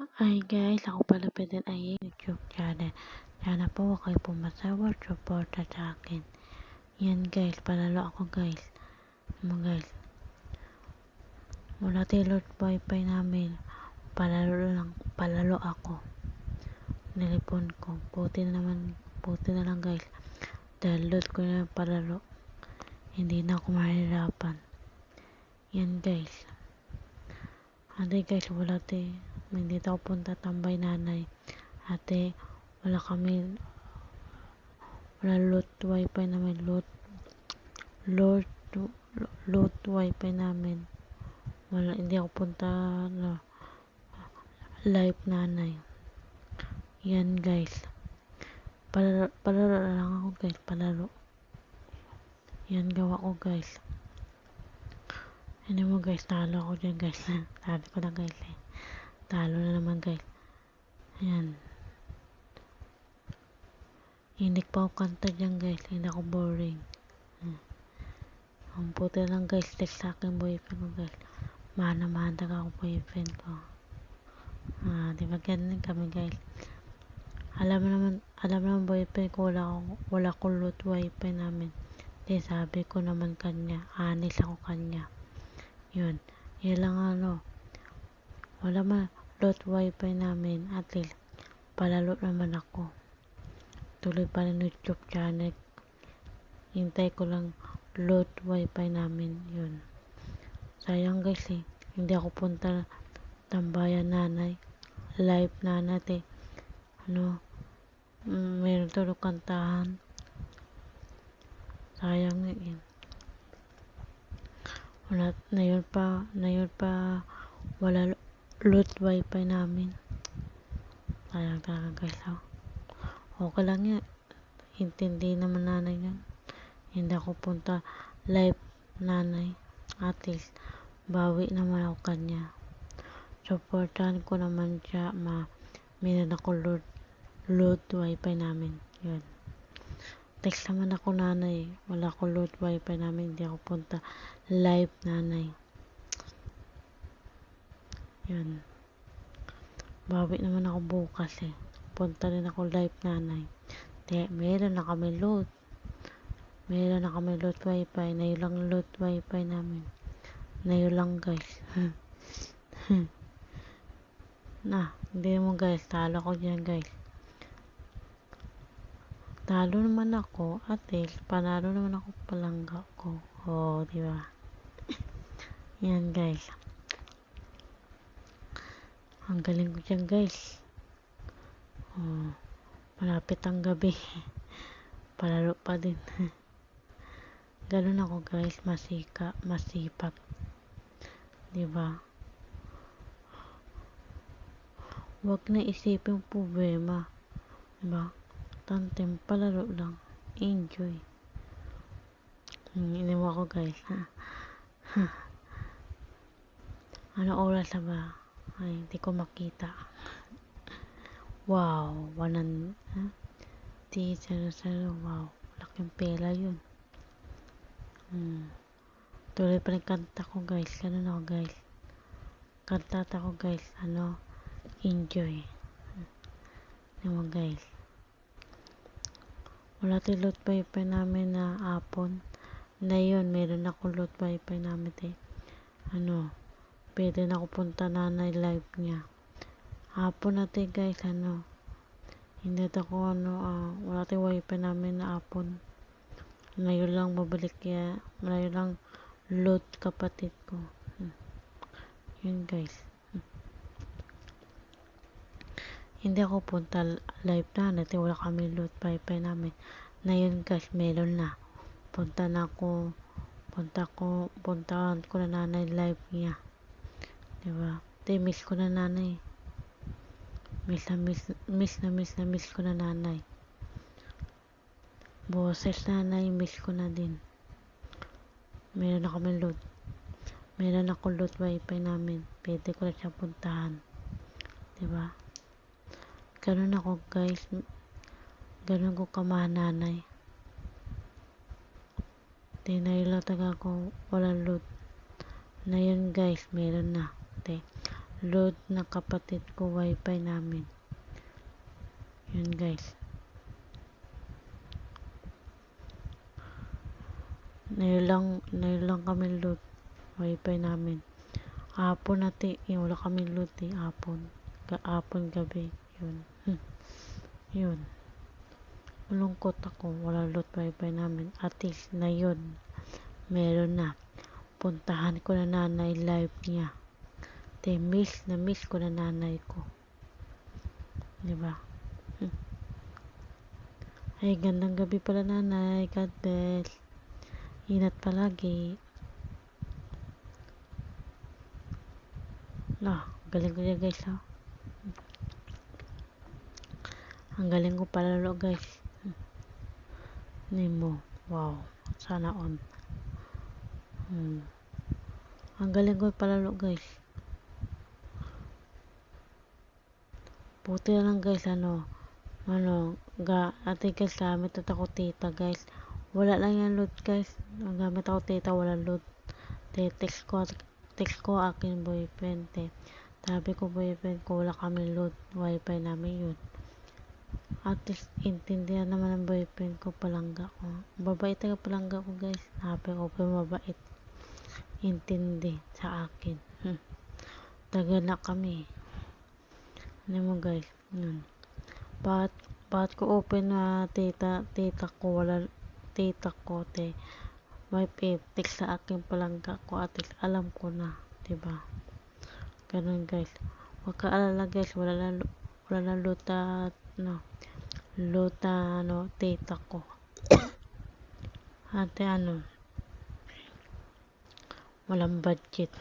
Ay guys, ako pala Pedro ay YouTube channel. Sana po kayo pumasawar, suporta sa akin. Yan guys, palalo ako guys. Guys, wala tayo wifi namin. Palalo ako. Nilipon ko. Puti na lang guys. Download ko na yung palalo. Hindi na ako mahirapan. Yan guys. Ate guys, hindi ako punta tambay nanay. Ate, wala load wifi namin, load wifi namin. Hindi ako punta live nanay. Yan guys. Palaro lang ako guys, palaro. Yan gawa ko guys. Hindi mo guys, talo ako dyan guys. Talo ko na guys eh. Talo na naman guys. Ayan. Hindi pa ako kanta dyan guys. Hindi ako boring. Ang puti lang guys. Text sa akin boyfriend ko guys. Mana-mana ka ako boyfriend ko. Diba ganun kami guys. Alam naman boyfriend ko wala ko load wifi namin. Di sabi ko naman kanya. Honest ako kanya. Yun. Yan lang wala man load wifi namin. At least palalo naman ako. Tuloy pa rin YouTube channel. Hintay ko lang load wifi namin. Yun. Sayang guys eh. Hindi ako punta tambayan nanay. Live nanay eh. Meron tulog kantahan. Sayang eh. Ngayon pa wala load wifi namin. Sayang talaga guys. Okay lang yan. Intindi naman nanay yan. Hindi ako punta live nanay. At least bawi naman ako kanya. Supportan ko naman siya. Meron ako load wifi namin. Yun. Text naman ako nanay. Wala ko load wifi namin. Hindi ako punta live nanay. Yun. Bawi naman ako bukas eh. Punta rin ako live nanay. Meron na kami load wifi. Na yun lang load wifi namin. Na yun lang guys. Hindi mo guys. Talo ko dyan guys. Talo naman ako, at least panalo naman ako palangga ko. Diba? Yan guys. Ang galing ko dyan guys. Malapit ang gabi. Palaro pa din. Ganun ako guys, masipag. Diba? Huwag na isipin problema. Diba? Tantem, palaro lang. Enjoy. Hindi mo ako guys. Ano oras na ba? Ay, hindi ko makita. Wow, 100. Wow, laking pera yun. Tuloy pa rin kanta ko guys. Ganun ako guys. Kanta ko guys. Enjoy. Diba guys? Wala tayo load wifi namin na hapon. Na yun, meron ako load wifi namin eh. Pwede na ako punta nanay live niya. Hapon natin guys, hindi ako wala tayo wifi namin na hapon. Ngayon lang mabalik kaya, ngayon lang load kapatid ko. Yun guys. Hindi ako punta live na natin. Wala kami load wifi namin. Na yun guys, meron na. Puntahan ko na nanay live niya. Diba? Miss ko na nanay. Miss ko na nanay. Boses nanay, miss ko na din. Meron na kami load. Meron ako load wifi namin. Pwede ko na siya puntahan. Diba? Ganun ako guys. Ganun ko kamananay. Tinay lang taga ako walang load. Na yun guys, meron na. load ng kapatid ko wifi namin. Yun guys. Ngayon lang kami load wifi namin. Hapon natin, wala kami load hapon gabi. Yun. Yun. Malungkot ako, wala load wifi namin. At least na yun, meron na. Puntahan ko na nanay live niya. Miss ko na nanay ko. Diba? Ay, gandang gabi pala nanay. God bless. Ingat palagi. Galing ko yan guys ha. Ang galing ko palalo guys. Nemo. Wow. Sana on. Ang galing ko palalo guys. Puti na lang guys ate guys gamit at ako tita guys. Wala lang yan load guys. Ang gamit ako tita wala load. Text ko akin boyfriend sabi ko boyfriend ko wala kami load wifi namin yun. At least intindihan naman ng boyfriend ko palangga ko. Babait ka palangga ko guys. Sabi ko mabait. Intindi sa akin. Tagal na kami. Ano mo guys? Yun. Bakit ko open na tita ko wala tita ko may text sa akin palangga ko at least alam ko na. Diba? Ganun guys. Huwag ka alala guys. Wala na luta tita ko. Ate walang budget.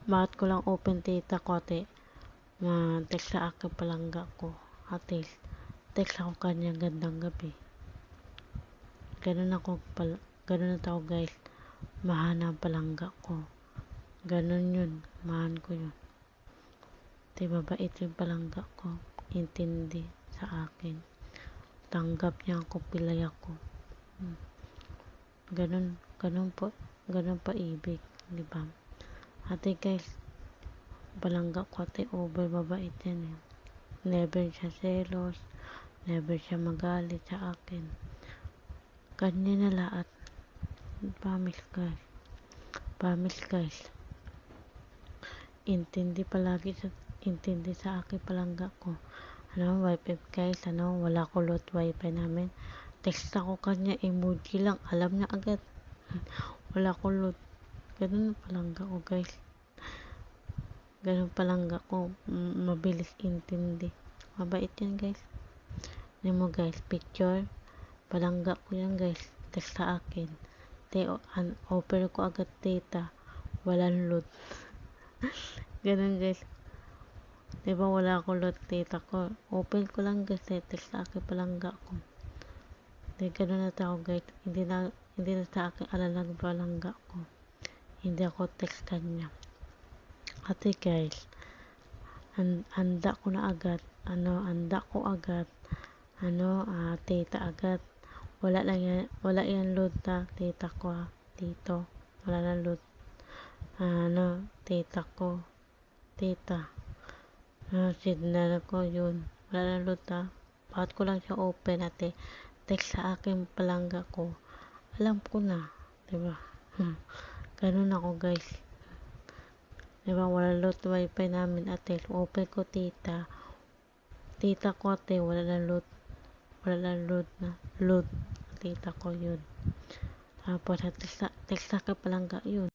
Bakit ko lang open tita ko ate? Text sa akin palangga ko. Ate, text ako kanya gandang gabi. Ganun na tao guys. Mahana palangga ko. Ganun yun. Mahan ko yun. Mabait yung palangga ko. Intindi sa akin. Tanggap niya ako, pilay ako. Ganun pa ibig, di ba? Ate guys, palangga ko ate over mabait yan Never siya selos, never siya magalit sa akin. Kanya na lahat. Promise guys. Intindi sa akin palangga ko. Wifi guys, wala ko load wifi namin. Text ako kanya, emoji lang, alam na agad. Wala ko load. Ganun palangga ko guys. Ganun palangga ko, mabilis intindi. Mabait yan guys. Ano mo guys, picture. Palangga ko yan guys. Text sa akin. Offer ko agad tita. Walang load. Ganun guys. Diba wala ko load tita ko. Open ko lang guys. Text sa akin palangga ko. Ganun na tao guys. Hindi na sa akin alalang palangga ko. Hindi ako text kanya. Ate guys, handa ko agad. Tita agad. Wala yan load na tita ko dito. Wala na load. Tita ko. Tita. Signal ko yun. Wala na load na. Bakit ko lang siya open ate. Text sa akin palangga ko. Alam ko na. Diba? Ganun ako guys. Diba wala load wifi namin ate. Open ko tita ko ate. Wala na load tita ko yun. Tapos text sa akin palangga yun.